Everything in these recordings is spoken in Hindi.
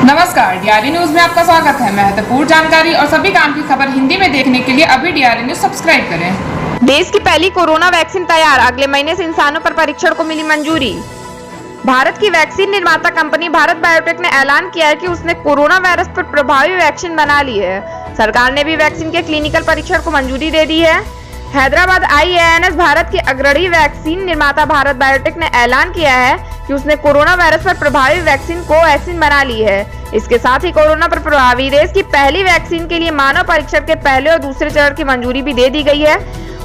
नमस्कार, डीआरई न्यूज में आपका स्वागत है। महत्वपूर्ण जानकारी और सभी काम की खबर हिंदी में देखने के लिए अभी डीआरई न्यूज सब्सक्राइब करें। देश की पहली कोरोना वैक्सीन तैयार, अगले महीने से इंसानों पर परीक्षण को मिली मंजूरी। भारत की वैक्सीन निर्माता कंपनी भारत बायोटेक ने ऐलान किया है कि उसने कोरोना वायरस पर प्रभावी वैक्सीन बना ली है। सरकार ने भी वैक्सीन के क्लिनिकल परीक्षण को मंजूरी दे दी है। हैदराबाद IANS भारत की अग्रणी वैक्सीन निर्माता भारत बायोटेक ने ऐलान किया है कि उसने कोरोना वायरस पर प्रभावी वैक्सीन कोवैक्सीन बना ली है। इसके साथ ही कोरोना पर प्रभावी देश की पहली वैक्सीन के लिए मानव परीक्षण के पहले और दूसरे चरण की मंजूरी भी दे दी गई है।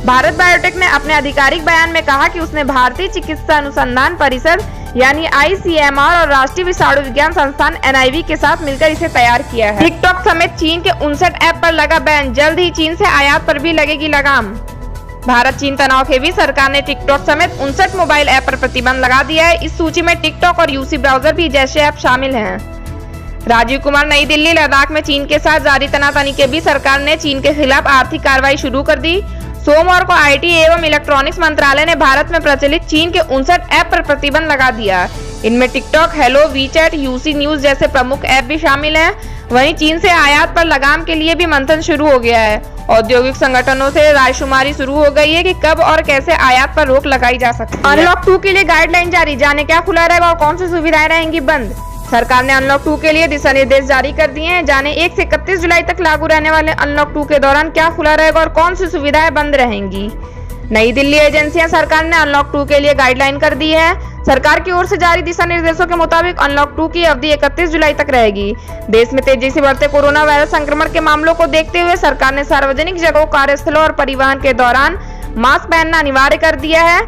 भारत बायोटेक ने अपने आधिकारिक बयान में कहा कि उसने भारतीय चिकित्सा अनुसंधान परिषद यानी ICMR और राष्ट्रीय विषाणु विज्ञान संस्थान NIV के साथ मिलकर इसे तैयार किया है। टिकटॉक समेत चीन के 59 ऐप पर लगा बैन, जल्द ही चीन से आयात पर भी लगेगी लगाम। भारत चीन तनाव के बीच सरकार ने टिकटॉक समेत 59 मोबाइल ऐप पर प्रतिबंध लगा दिया है। इस सूची में टिकटॉक और UC ब्राउजर भी जैसे ऐप शामिल हैं। राजीव कुमार नई दिल्ली, लद्दाख में चीन के साथ जारी तनातनी के बीच सरकार ने चीन के खिलाफ आर्थिक कार्रवाई शुरू कर दी। सोमवार को IT एवं इलेक्ट्रॉनिक्स मंत्रालय ने भारत में प्रचलित चीन के 59 ऐप पर प्रतिबंध लगा दिया। इनमें TikTok, hello, WeChat, UC news जैसे प्रमुख ऐप भी शामिल हैं। वहीं चीन से आयात पर लगाम के लिए भी मंथन शुरू हो गया है। औद्योगिक संगठनों से रायशुमारी शुरू हो गई है कि कब और कैसे आयात पर रोक लगाई जा सकती है। अनलॉक 2 के लिए गाइडलाइन जारी, जाने क्या खुला रहेगा और कौन सी सुविधाएं रहेंगी बंद। सरकार ने अनलॉक 2 के लिए दिशा निर्देश जारी कर दिए हैं। जाने 1 से 31 जुलाई तक लागू रहने वाले अनलॉक 2 के दौरान क्या खुला रहेगा और कौन सी सुविधाएं बंद रहेंगी। नई दिल्ली एजेंसियां सरकार ने अनलॉक 2 के लिए गाइडलाइन कर दी है। सरकार की ओर से जारी दिशा निर्देशों के मुताबिक अनलॉक 2 की अवधि 31 जुलाई तक रहेगी। देश में तेजी से बढ़ते कोरोना वायरस संक्रमण के मामलों को देखते हुए सरकार ने सार्वजनिक जगहों, कार्यस्थलों और परिवहन के दौरान मास्क पहनना अनिवार्य कर दिया है।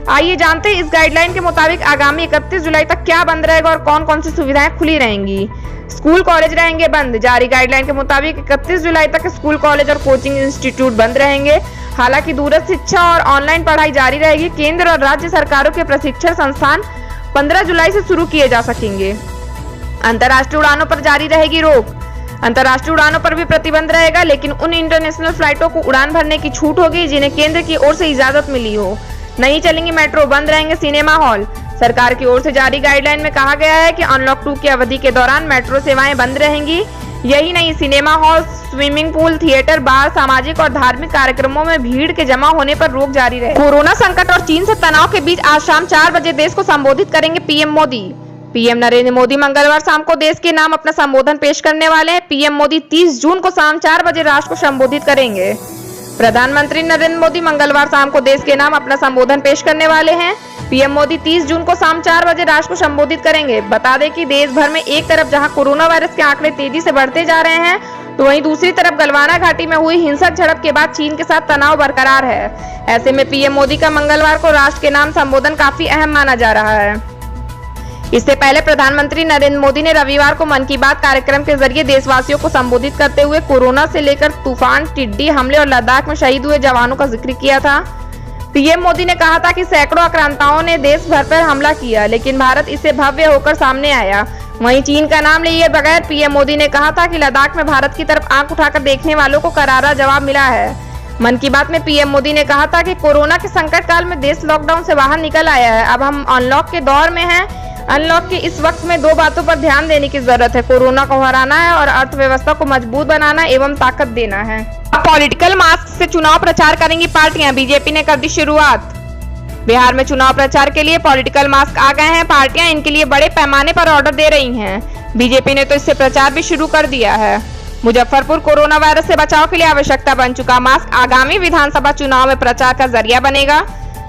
आइए जानते हैं इस गाइडलाइन के मुताबिक आगामी 31 जुलाई तक क्या बंद रहेगा और कौन कौन सी सुविधाएं खुली रहेंगी। स्कूल कॉलेज रहेंगे बंद। जारी गाइडलाइन के मुताबिक 31 जुलाई तक स्कूल कॉलेज और कोचिंग इंस्टीट्यूट बंद रहेंगे। हालांकि दूरस्थ शिक्षा और ऑनलाइन पढ़ाई जारी रहेगी। केंद्र और राज्य सरकारों के प्रशिक्षण संस्थान 15 जुलाई से शुरू किए जा सकेंगे। अंतर्राष्ट्रीय उड़ानों पर जारी रहेगी रोक। अंतर्राष्ट्रीय उड़ानों पर भी प्रतिबंध रहेगा, लेकिन उन इंटरनेशनल फ्लाइटों को उड़ान भरने की छूट होगी जिन्हें केंद्र की ओर से इजाजत मिली हो। नहीं चलेंगी मेट्रो, बंद रहेंगे सिनेमा हॉल। सरकार की ओर से जारी गाइडलाइन में कहा गया है कि अनलॉक 2 की अवधि के दौरान मेट्रो सेवाएं बंद रहेंगी। यही नहीं, cinema hall, swimming pool, theatre, bar, सामाजिक और धार्मिक कार्यक्रमों में भीड़ के जमा होने पर रोक जारी रहेगी। कोरोना संकट और चीन से तनाव के बीच आज शाम 4 बजे देश को संबोधित करेंगे PM मोदी। PM नरेंद्र मोदी मंगलवार शाम को देश के नाम अपना संबोधन पेश करने वाले हैं। PM मोदी 30 जून को शाम 4 बजे राष्ट्र को संबोधित करेंगे। प्रधानमंत्री नरेंद्र मोदी मंगलवार शाम को देश के नाम अपना संबोधन पेश करने वाले हैं। PM मोदी 30 जून को शाम 4 बजे राष्ट्र को संबोधित करेंगे। बता दें कि देश भर में एक तरफ जहां कोरोना वायरस के आंकड़े तेजी से बढ़ते जा रहे हैं, तो वहीं दूसरी तरफ गलवाना घाटी में हुई हिंसक झड़प के बाद चीन के साथ तनाव बरकरार है। ऐसे में PM मोदी का मंगलवार को राष्ट्र के नाम संबोधन काफी अहम माना जा रहा है। इससे पहले प्रधानमंत्री नरेंद्र मोदी ने रविवार को मन की बात कार्यक्रम के जरिए देशवासियों को संबोधित करते हुए कोरोना से लेकर तूफान, टिड्डी हमले और लद्दाख में शहीद हुए जवानों का जिक्र किया था। PM मोदी ने कहा था कि सैकड़ों आक्रांताओं ने देश भर पर हमला किया, लेकिन भारत इससे भव्य होकर सामने आया। वहीं चीन का नाम लिए बगैर PM मोदी ने कहा था कि लद्दाख में भारत की तरफ आंख उठाकर देखने वालों को करारा जवाब मिला है। मन की बात में PM मोदी ने कहा था कि कोरोना के संकट काल में देश लॉकडाउन से बाहर निकल आया है। अब हम अनलॉक के दौर में हैं। अनलॉक के इस वक्त में 2 बातों पर ध्यान देने की जरूरत है, कोरोना को हराना है और अर्थव्यवस्था को मजबूत बनाना एवं ताकत देना है। अब पॉलिटिकल मास्क से चुनाव प्रचार करेंगी पार्टियां, बीजेपी ने कर दी शुरुआत। बिहार में चुनाव प्रचार के लिए पॉलिटिकल मास्क आ गए हैं। पार्टियां इनके लिए बड़े पैमाने पर ऑर्डर दे रही हैं। बीजेपी ने तो इससे प्रचार भी शुरू कर दिया है। मुजफ्फरपुर कोरोना वायरस से बचाव के लिए आवश्यकता बन चुका मास्क आगामी विधानसभा चुनाव में प्रचार का जरिया बनेगा।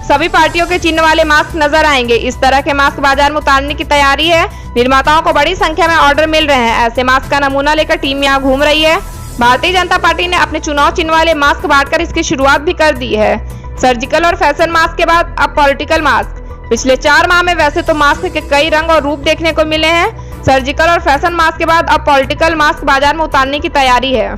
सभी पार्टियों के चिन्ह वाले मास्क नजर आएंगे। इस तरह के मास्क बाजार में उतारने की तैयारी है। निर्माताओं को बड़ी संख्या में ऑर्डर मिल रहे हैं। ऐसे मास्क का नमूना लेकर टीम यहाँ घूम रही है। भारतीय जनता पार्टी ने अपने चुनाव चिन्ह वाले मास्क बांटकर इसकी शुरुआत भी कर दी है। सर्जिकल और फैशन मास्क के बाद अब पॉलिटिकल मास्क। पिछले 4 माह में वैसे तो मास्क के कई रंग और रूप देखने को मिले हैं। सर्जिकल और फैशन मास्क के बाद अब पॉलिटिकल मास्क बाजार में उतारने की तैयारी है।